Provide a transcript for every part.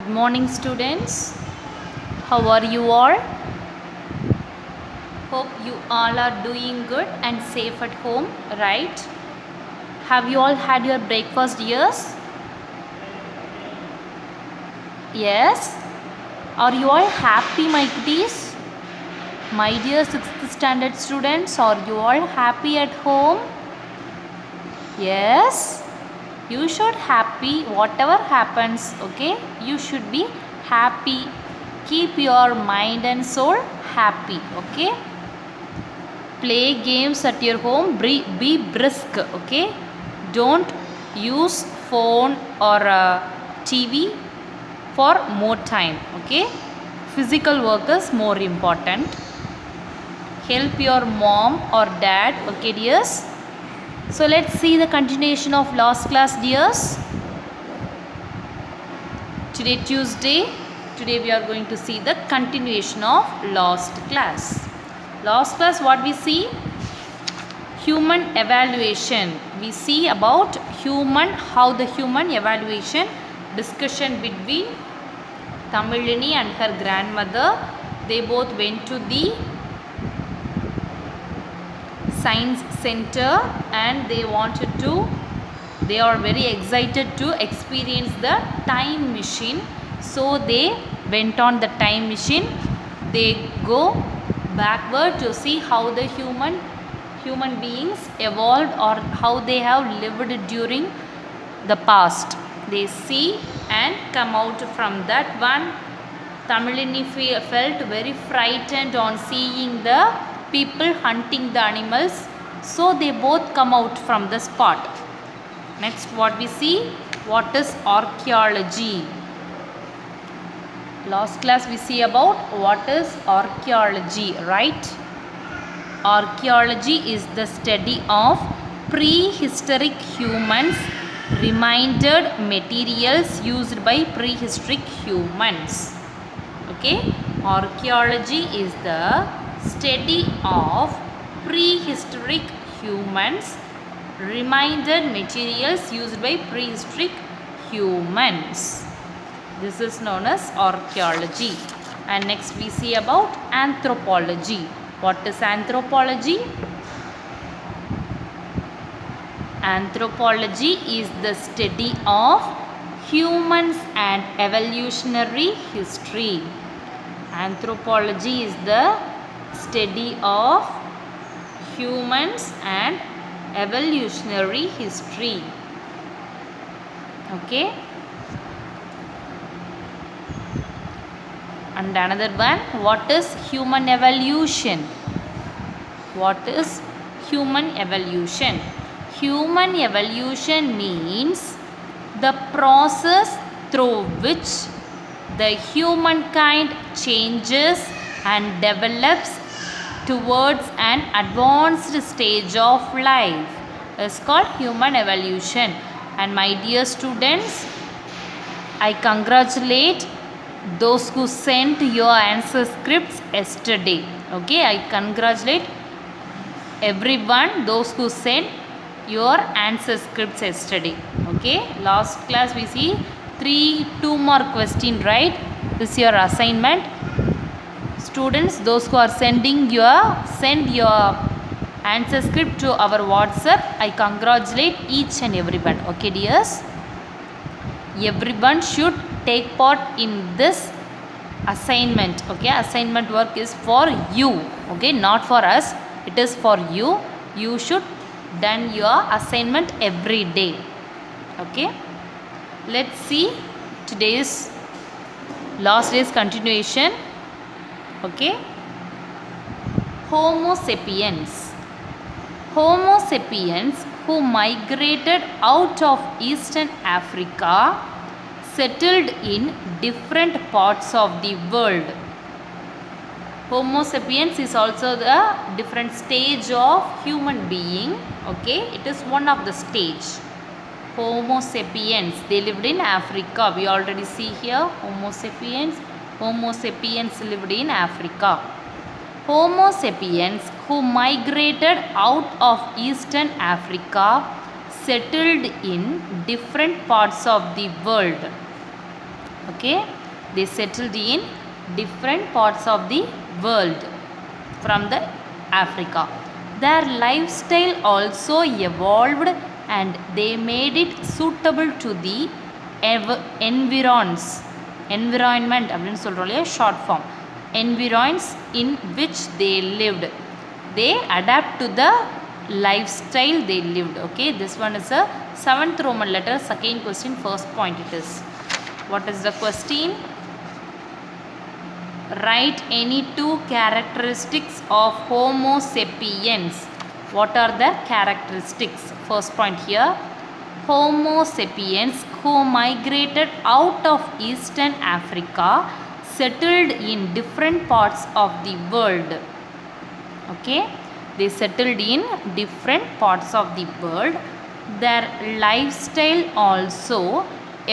morning, students. How are you all? Hope you all are doing good and safe at home, right? Have you all had your breakfast, yes? Yes? Are you all happy, my cuties? My dear 6th standard students, are you all happy at home? Yes? You should happy whatever happens, okay? You should be happy. Keep your mind and soul happy, okay? Play games at your home. Be brisk, okay? Don't use phone or TV for more time, okay? Physical work is more important. Help your mom or dad, okay dears? So let's see the continuation of last class, dears. Today Tuesday. Today we are going to see the continuation of last class. Last class what we see? Human evaluation. We see about how the human evaluation discussion between Tamilini and her grandmother. They both went to the science center and they are very excited to experience the time machine. So they went on the time machine. They go backward to see how the human beings evolved or how they have lived during the past. They see and come out from that one. Tamilini felt very frightened on seeing the people hunting the animals. So they both come out from the spot. Next what we see? What is archaeology? Last class we see about what is archaeology, right? Archaeology is the study of prehistoric humans, reminded materials used by prehistoric humans. Okay, archaeology is the study of prehistoric humans, reminded materials used by prehistoric humans. This is known as archaeology. And next we see about anthropology. What is anthropology? Anthropology is the study of humans and evolutionary history. Anthropology is the study of humans and evolutionary history. Okay. And another one, what is human evolution? What is human evolution? Human evolution means the process through which the humankind changes and develops towards an advanced stage of life is called human evolution. And my dear students, I congratulate those who sent your answer scripts yesterday. Okay, I congratulate everyone, those who sent your answer scripts yesterday. Okay, last class we see 2 more question, right? This is your assignment. Students, those who are send your answer script to our WhatsApp. I congratulate each and everyone. Okay dears, everyone should take part in this assignment. Okay, assignment work is for you. Okay, not for us, it is for you. You should done your assignment every day. Okay, let's see today's last day's continuation. Okay, Homo sapiens. Homo sapiens who migrated out of Eastern Africa settled in different parts of the world. Homo sapiens is also the different stage of human being. Okay, it is one of the stage. Homo sapiens, they lived in Africa. We already see here Homo sapiens. Homo sapiens lived in Africa. Homo sapiens who migrated out of Eastern Africa settled in different parts of the world. Okay, they settled in different parts of the world from the Africa. Their lifestyle also evolved and they made it suitable to the environment அப்படின்னு சொல்கிறோம் இல்லையா short form environs in which they lived. They adapt to the lifestyle they lived. Okay, this one is a 7th Roman letter, second question, first point it is. What is the question? Write any two characteristics of Homo sapiens. What are the characteristics? First point here, Homo sapiens who migrated out of Eastern Africa settled in different parts of the world. Okay, they settled in different parts of the world. Their lifestyle also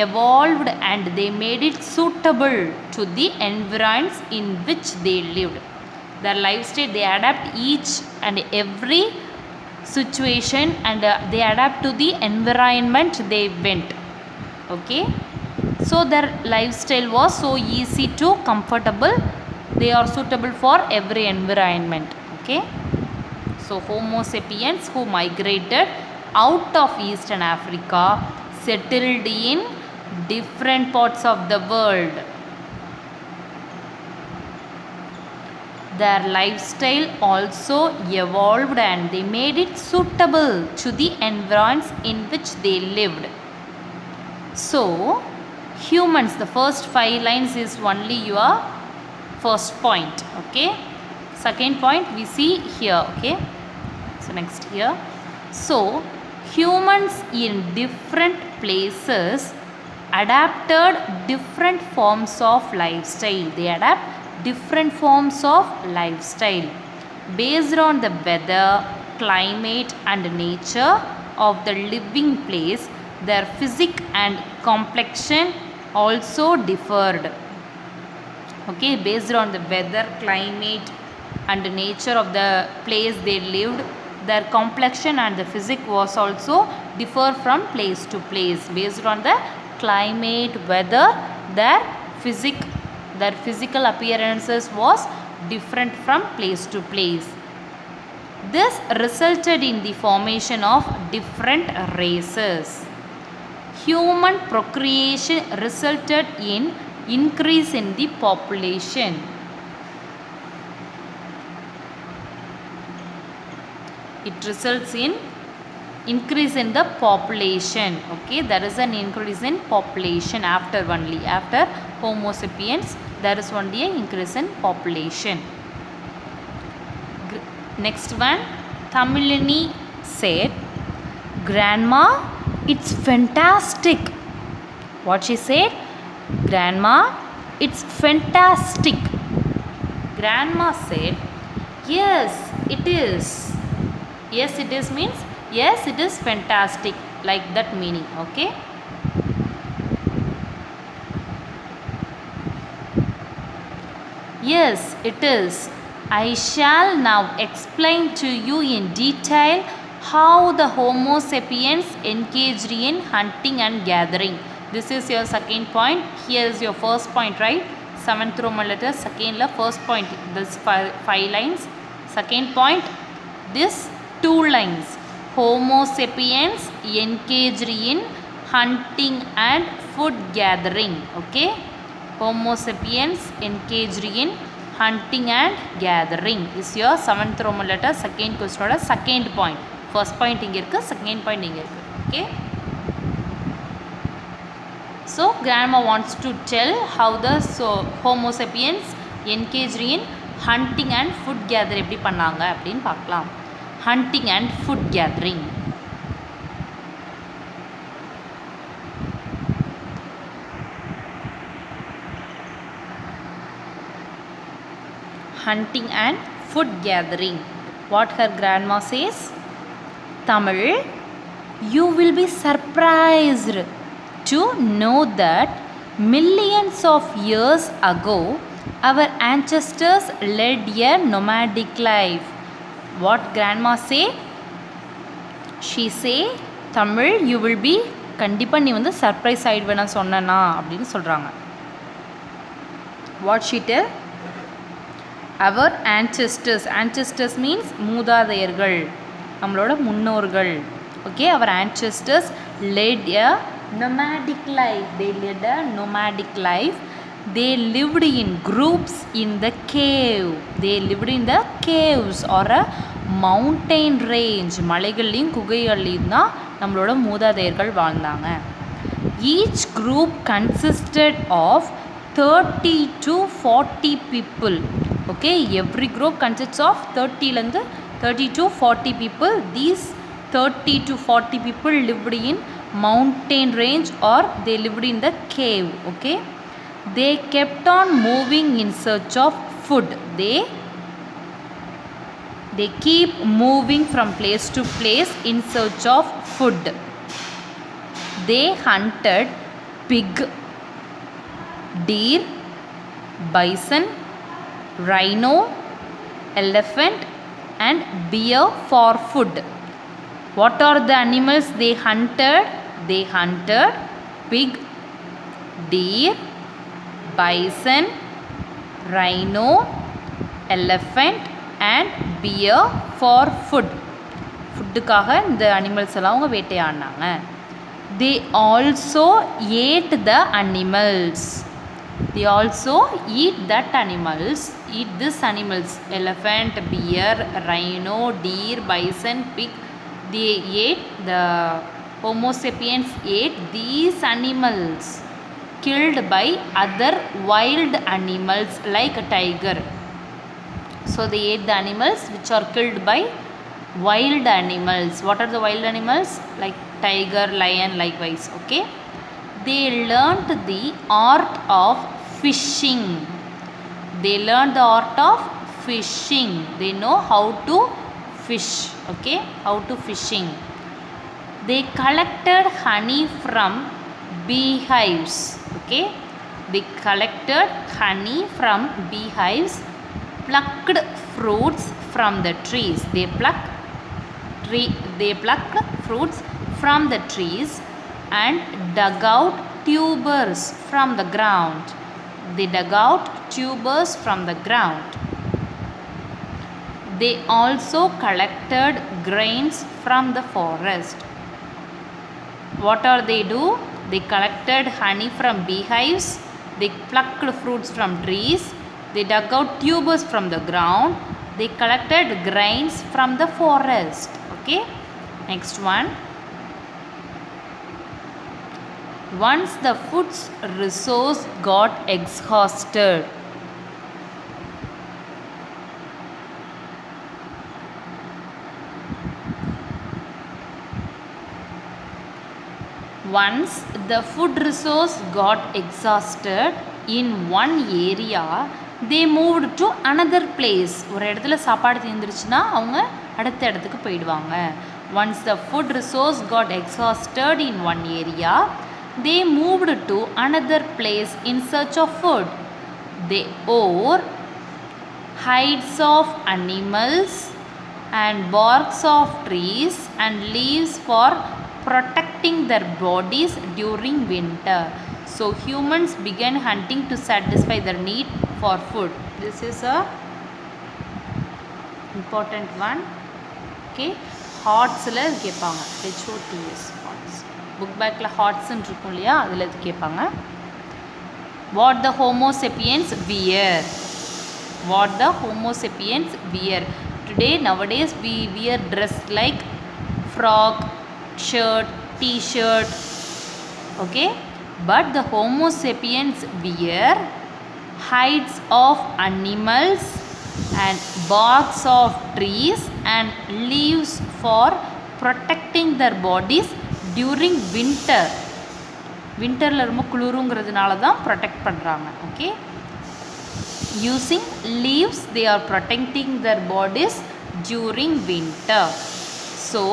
evolved and they made it suitable to the environs in which they lived. Their lifestyle, they adapt each and every situation and they adapt to the environment they went. Okay, so their lifestyle was so easy to comfortable, they are suitable for every environment. Okay, so Homo sapiens who migrated out of Eastern Africa settled in different parts of the world. Their lifestyle also evolved and they made it suitable to the environs in which they lived. So humans, the first 5 lines is only your first point. Okay, second point we see here. Okay, so next here, so humans in different places adapted different forms of lifestyle. They adapt different forms of lifestyle based on the weather, climate and nature of the living place. Their physique and complexion also differed. Okay, based on the weather, climate and nature of the place they lived, their complexion and the physique was also differ from place to place. Based on the climate, weather, their physique, their physical appearances was different from place to place. This resulted in the formation of different races. Human procreation resulted in increase in the population. It results in increase in the population. Okay, there is an increase in population after only, after Homo sapiens there is only an increase in population. Next one, Tamilini said, "Grandma, it's fantastic." What she said? Grandma, it's fantastic. Grandma said, yes it is. Yes it is means yes it is fantastic, like that meaning. Okay, yes it is. I shall now explain to you in detail how the Homo sapiens engaged in hunting and gathering. This is your second point. Here is your first point, right? 7th Roman letter, second la first point, this 5 lines. Second point, this 2 lines. Homo sapiens engaged in hunting and food gathering. Okay, Homo sapiens engaged in hunting and gathering is your 7th Roman letter, second question oda second point. First point inga irukku, second point inga irukku. Okay, so grandma wants to tell how the Homo sapiens engaged in hunting and food gathering எப்படி பண்ணாங்க அப்படின்னு பார்க்கலாம். Hunting and food gathering. Hunting and food gathering. What her grandma says? Tamil, you will be surprised to know that millions of years ago our ancestors led a nomadic life. What grandma say? She say, Tamil, you will be கண்டிப்பாக நீ வந்து surprise ஆகிடுவேன் நான் சொன்னேன்னா அப்படின்னு சொல்கிறாங்க. What she tell? Our ancestors means மூதாதையர்கள், நம்மளோட முன்னோர்கள். Okay, our ancestors led a nomadic life. They led a nomadic life. They lived in groups in the cave. They lived in the caves or a mountain range. மலைகள்லையும் குகைகள்லையும் தான் நம்மளோட மூதாதையர்கள் வாழ்ந்தாங்க. Each group consisted of 30 to 40 people. Okay, every group consists of 30 to 40 people. These 30 to 40 people lived in mountain range or they lived in the cave. Okay, they kept on moving in search of food. They keep moving from place to place in search of food. They hunted pig, deer, bison, rhino, elephant and bear for food. What are the animals they hunted? They hunted pig, deer, bison, rhino, elephant and bear for food. ஃபுட்டுக்காக இந்த animals எல்லாம் அவங்க வேட்டையாடினாங்க. They also ate the animals. They also eat these animals, elephant, bear, rhino, deer, bison, pig. They ate, the Homo sapiens ate these animals killed by other wild animals like a tiger. So they ate the animals which are killed by wild animals. What are the wild animals? Like tiger, lion, likewise. Okay, they learnt the art of fishing. They learned the art of fishing. They know how to fish. Okay, how to fishing. They collected honey from beehives. Okay, they collected honey from beehives, plucked fruits from the trees. They plucked fruits from the trees and dug out tubers from the ground. They dug out tubers from the ground. They also collected grains from the forest. What are they do? They collected honey from beehives. They plucked fruits from trees. They dug out tubers from the ground. They collected grains from the forest. Okay, next one. Once the food resource got exhausted, once the food resource got exhausted in one area, they moved to another place. ஒரு இடத்துல சாப்பாடு தீர்ந்துருச்சுன்னா அவங்க அடுத்த இடத்துக்கு போயிடுவாங்க. Once the food resource got exhausted in one area, they moved to another place in search of food. They wore hides of animals and barks of trees and leaves for protecting their bodies during winter. So humans began hunting to satisfy their need for food. This is a important one. Okay, HOTS ல கேட்பாங்க, HOTS HOTS book பேக்கில் ஹாட்ஸ்ன்னு இருக்கும் இல்லையா, அதில் இது கேட்பாங்க. What the Homo sapiens wear? What the Homo sapiens wear? Today, nowadays, we wear dress like frock, shirt, t-shirt. Okay, but the Homo sapiens wear hides of animals and barks of trees and leaves for protecting their bodies during winter. வின்டரில் ரொம்ப குளிருங்கிறதுனால தான் protect பண்ணுறாங்க. Okay, using leaves they are protecting their bodies during winter. So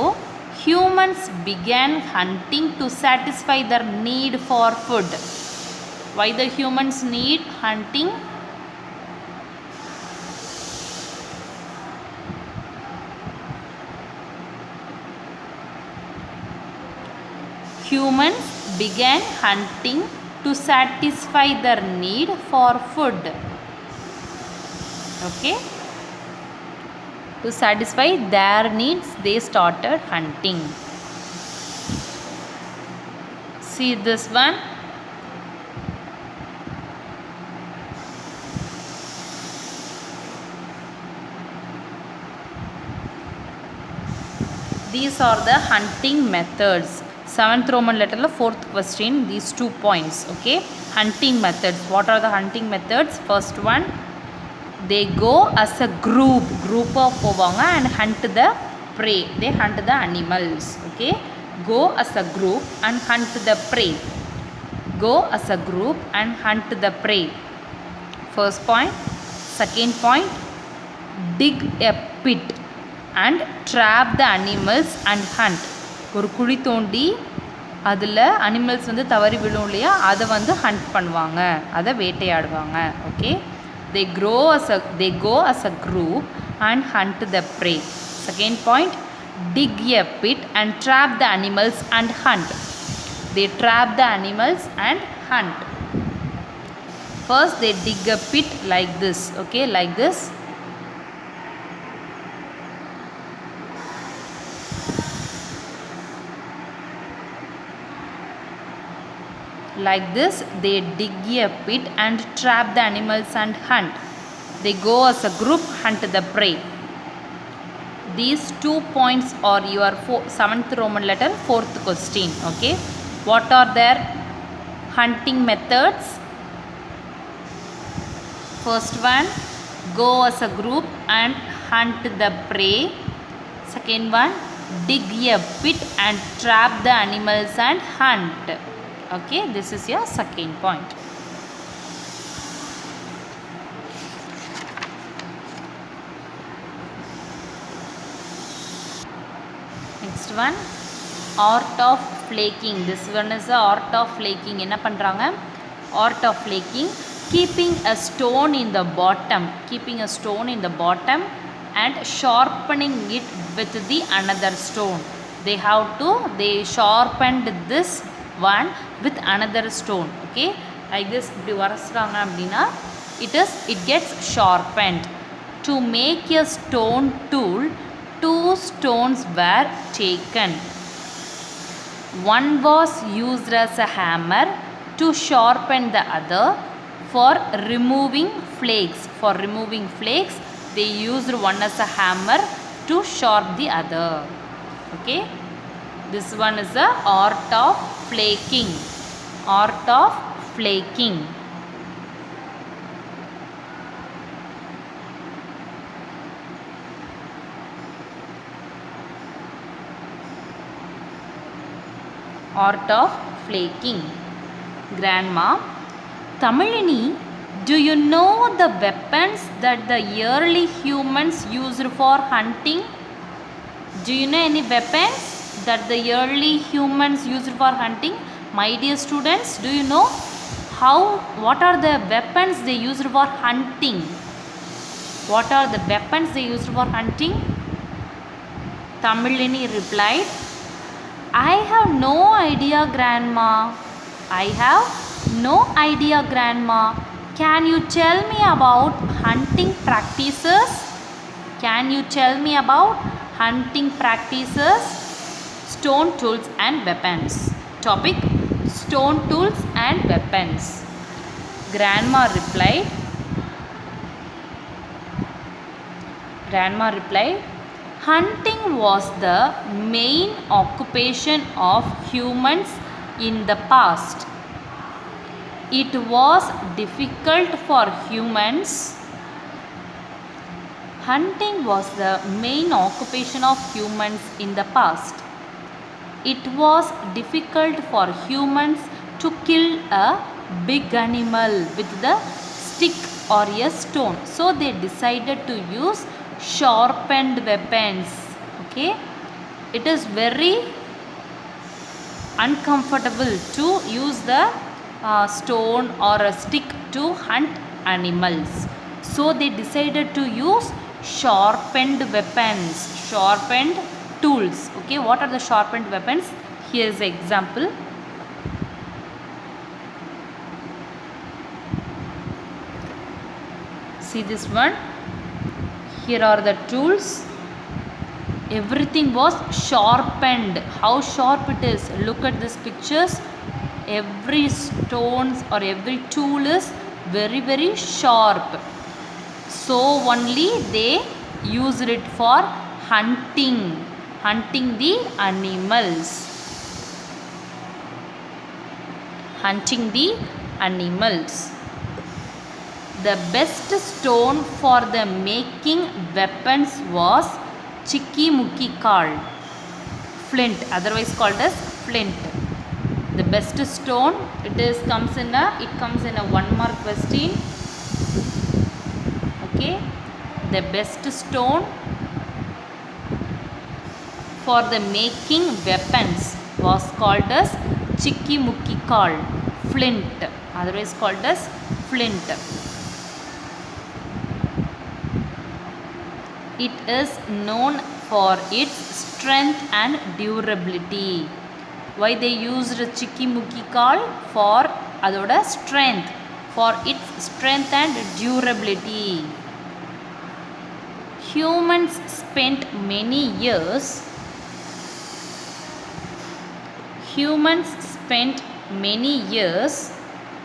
humans began hunting to satisfy their need for food. Why the humans need hunting? Humans began hunting to satisfy their need for food. Okay, to satisfy their needs they started hunting. See this one. These are the hunting methods. 7th Roman letter, 4th question, these 2 points. Okay, hunting methods. What are the hunting methods? First one, they go as a group of povanga and hunt the prey. They hunt the animals. Okay, go as a group and hunt the prey. Go as a group and hunt the prey. First point. Second point, dig a pit and trap the animals and hunt. ஒரு குழி தோண்டி அதில் animals வந்து தவறி விழும் இல்லையா, அதை வந்து ஹண்ட் பண்ணுவாங்க, அதை வேட்டையாடுவாங்க. Okay, they go as a group and hunt the prey. Second point, dig a pit and trap the animals and hunt. They trap the animals and hunt. First they dig a pit like this. Okay, like this. Like this they dig a pit and trap the animals and hunt. They go as a group, hunt the prey. These 2 points are your 7th Roman letter 4th question. Okay, what are their hunting methods? First one, go as a group and hunt the prey. Second one, dig a pit and trap the animals and hunt. Okay, this is your second point. Next one, art of flaking. This one is the art of flaking. என்ன பண்றாங்க? Art of flaking, keeping a stone in the bottom and sharpening it with the another stone. They sharpened this one with another stone. Okay, like this இப்படி வரசுறாங்க அப்படின்னா it gets sharpened. To make a stone tool, 2 stones were taken. One was used as a hammer to sharpen the other. For removing flakes, they used one as a hammer to sharpen the other. Okay, this one is the art of flaking. Art of flaking. Art of flaking. Grandma, Tamilini, do you know the weapons that the early humans used for hunting? Do you know any weapons that the early humans used for hunting? My dear students, do you know what are the weapons they used for hunting? What are the weapons they used for hunting? Tamilini replied, I have no idea, Grandma. I have no idea, Grandma. Can you tell me about hunting practices? Can you tell me about hunting practices? Stone tools and weapons. Topic: stone tools and weapons. Grandma replied, hunting was the main occupation of humans in the past. It was difficult for humans. Hunting was the main occupation of humans in the past. It was difficult for humans to kill a big animal with the stick or a stone. So they decided to use sharpened weapons. Okay, it is very uncomfortable to use the stone or a stick to hunt animals. So they decided to use sharpened weapons, sharpened tools. Okay, what are the sharpened weapons? Here is an example. See this one. Here are the tools. Everything was sharpened. How sharp it is. Look at these pictures. Every stones or every tool is very, very sharp. So only they used it for hunting the animals. Hunting the animals. The best stone for the making weapons was chikimuki-kal, flint, otherwise called as flint. The best stone, it comes in a 1 mark question. Okay, the best stone for the making weapons was called as chikimuki-kal, flint, otherwise called as flint. It is known for its strength and durability. Why they used chikimuki-kal? For adoda strength, for its strength and durability. Humans spent many years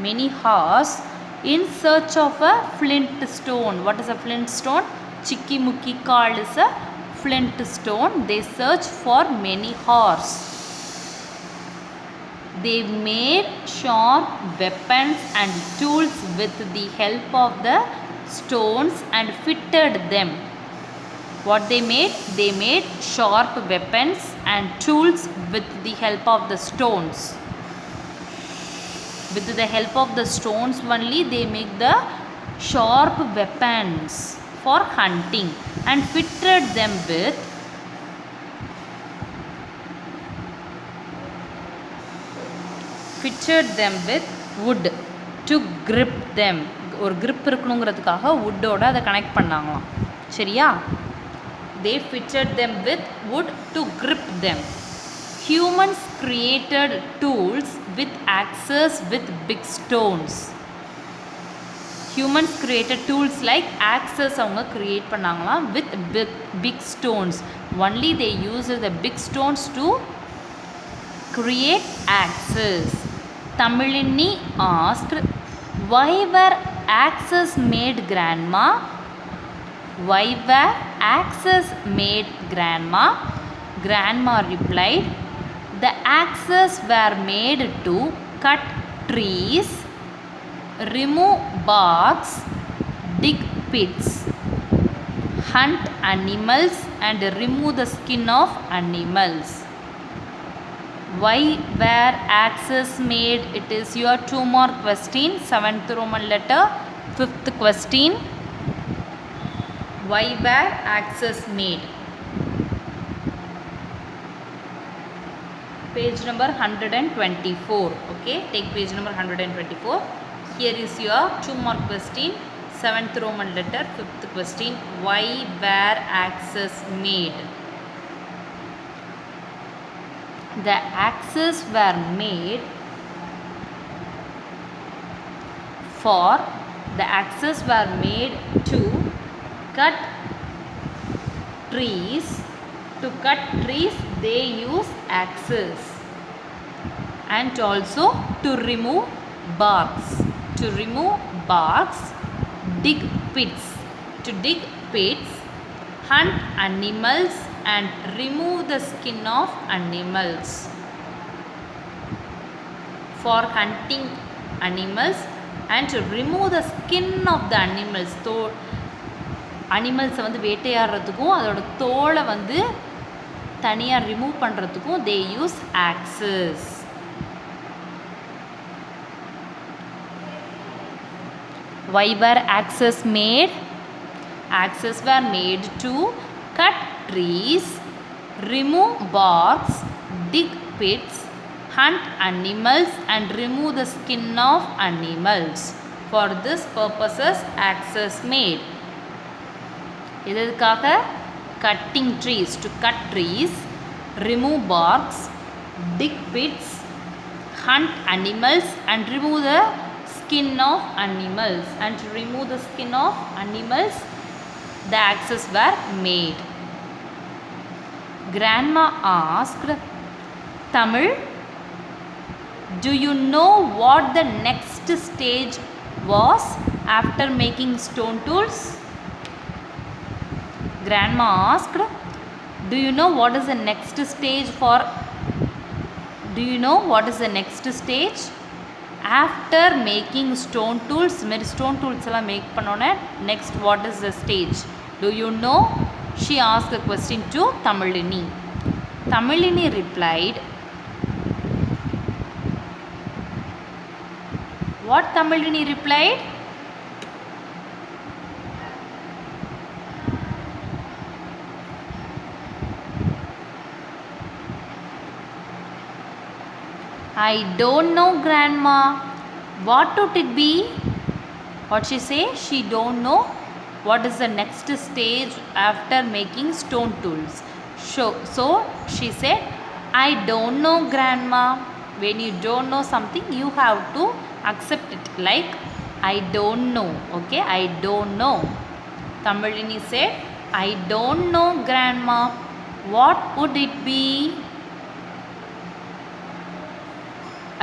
many hours in search of a flint stone. What is a flint stone? Chikimuki-kal is a flint stone. They searched for many hours. They made sharp weapons and tools with the help of the stones and fitted them. What they made? They made sharp weapons and tools with the help of the stones. With the help of the stones only they make the sharp weapons for hunting and fitted them with wood to grip them. ஒரு grip இருக்கணுங்கிறதுக்காக wood-ஓட அதை connect பண்ணாங்களாம். சரியா? They fitted them with wood to grip them. Humans created tools with axes with big stones. Humans created tools like axes அவங்க create பண்ணாங்களாம் with big stones. Only they used the big stones to create axes. Tamilini asked, why were axes made, grandma? Why were axes made, grandma? Grandma replied, the axes were made to cut trees, remove barks, dig pits, hunt animals and remove the skin of animals. Why were axes made? It is your 2 mark question, 7th Roman letter, 5th question. Why were axes made? Page number 124. Okay, take page number 124. Here is your 2 mark question, 7th Roman letter, 5th question. Why were axes made? The axes were made to cut trees. To cut trees they use axes, and also to remove barks. To remove barks, dig pits. To dig pits, hunt animals and remove the skin of animals. For hunting animals and to remove the skin of the animals. அனிமல்ஸை வந்து வேட்டையாடுறதுக்கும் அதோட தோலை வந்து தனியாக remove பண்ணுறதுக்கும் they use axes. Why were axes made? Axes were made to cut trees, remove barks, dig pits, hunt animals and remove the skin of animals. For this purposes axes made. இதற்காக cutting trees, to cut trees, remove barks, dig pits, hunt animals and remove the skin of animals, and to remove the skin of animals, the axes were made. Grandma asked, Tamil, do you know what the next stage was after making stone tools? Grandma asked, do you know what is the next stage for? Do you know what is the next stage after making stone tools? Stone tools make panona. Next, what is the stage? Do you know? She asked the question to Tamilini. Tamilini replied. What Tamilini replied? I don't know, Grandma. What would it be? What she say? She don't know what is the next stage after making stone tools. So she said, I don't know, Grandma. When you don't know something, you have to accept it. Like, I don't know. Okay, I don't know. Tamilini said, I don't know, Grandma. What would it be?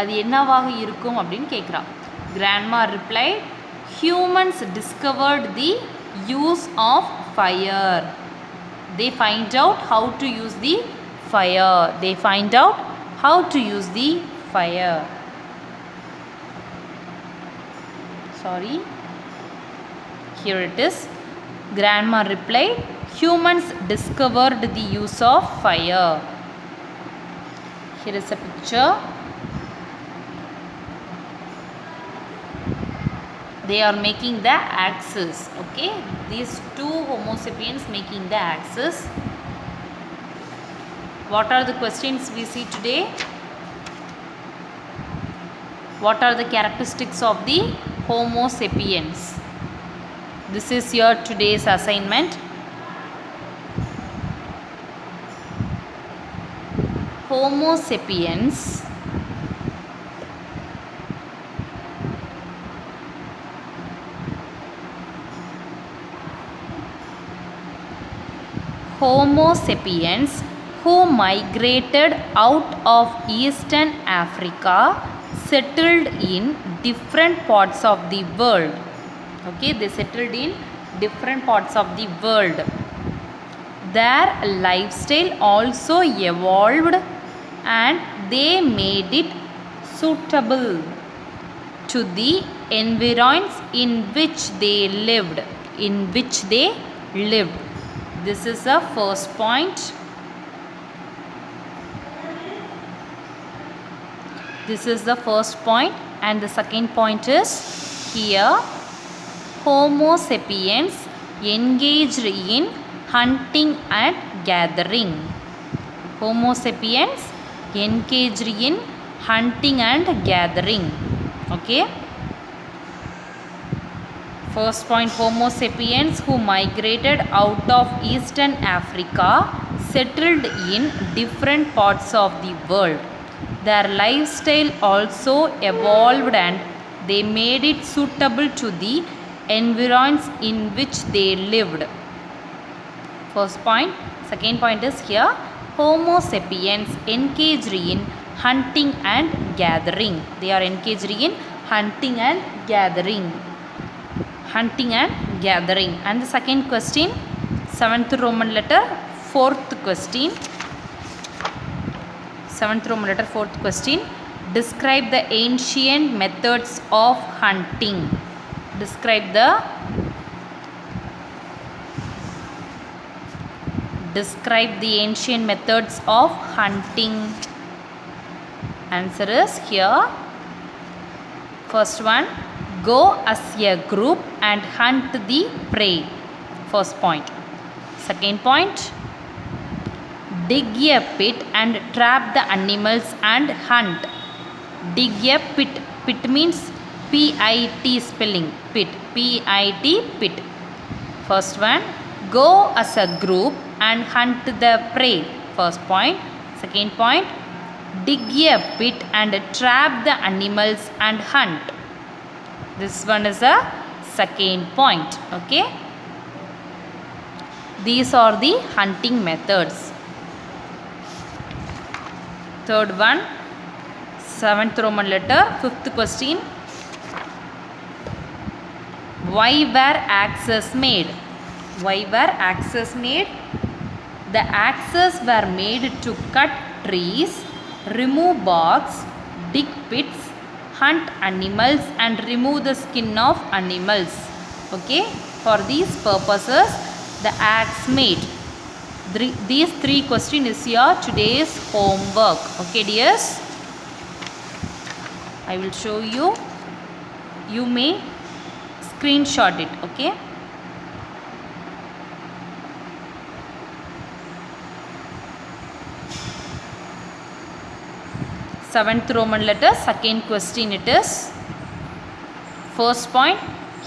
அது என்னவாக இருக்கும் அப்படின்னு கேட்குறா. Grandma replied, humans discovered the use of fire. They find out how to use the fire. They find out how to use the fire. Sorry. Here it is. Grandma replied, humans discovered the use of fire. Here is a picture. They are making the axes. Okay, these two Homo sapiens making the axes. What are the questions we see today? What are the characteristics of the Homo sapiens? This is your today's assignment. Homo sapiens who migrated out of Eastern Africa settled in different parts of the world. Okay, they settled in different parts of the world. Their lifestyle also evolved and they made it suitable to the environs in which they lived. This is the first point. And the second point is here. Homo sapiens engaged in hunting and gathering. Homo sapiens engaged in hunting and gathering. Okay. First point, Homo sapiens who migrated out of Eastern Africa settled in different parts of the world. Their lifestyle also evolved and they made it suitable to the environs in which they lived. First point. Second point is here. Homo sapiens engaged in hunting and gathering. They are engaged in hunting and gathering. And the second question, 7th Roman letter, 4th question. 7th Roman letter, 4th question. Describe the ancient methods of hunting. Describe the ancient methods of hunting. Answer is here. First one, go as a group and hunt the prey. First point. Second point, dig a pit and trap the animals and hunt. Dig a pit. Pit means P-I-T spelling. Pit. P-I-T, pit. First one, go as a group and hunt the prey. First point. Second point, dig a pit and trap the animals and hunt. This one is a second point. Okay. These are the hunting methods. Third one, 7th Roman letter, 5th question. Why were axes made? Why were axes made? The axes were made to cut trees, remove barks, dig pits, hunt animals and remove the skin of animals. Okay, for these purposes the axe made. These 3 questions is your today's homework. Okay dears, I will show you. You may screenshot it. Okay. Seventh Roman letter, second question it is. First point,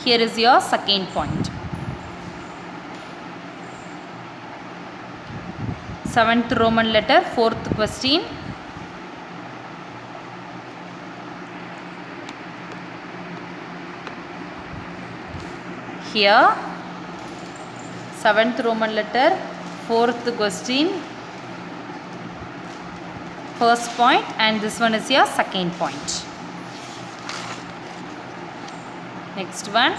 here is your second point. 7th Roman letter, 4th question. Here, 7th Roman letter, 4th question. First point, and this one is your second point. Next one,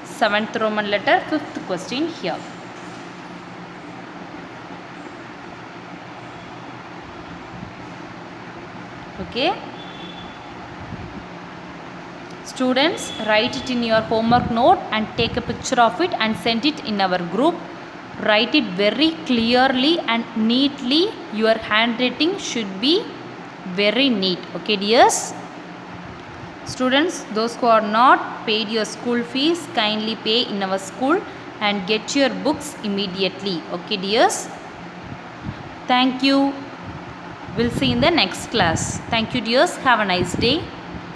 7th Roman letter, 5th question here. Okay. Students, write it in your homework note and take a picture of it and send it in our group. Write it very clearly and neatly. Your handwriting should be very neat. Okay dears. Students, those who are not paid your school fees, kindly pay in our school and get your books immediately. Okay dears. Thank you. We'll see in the next class. Thank you dears. Have a nice day.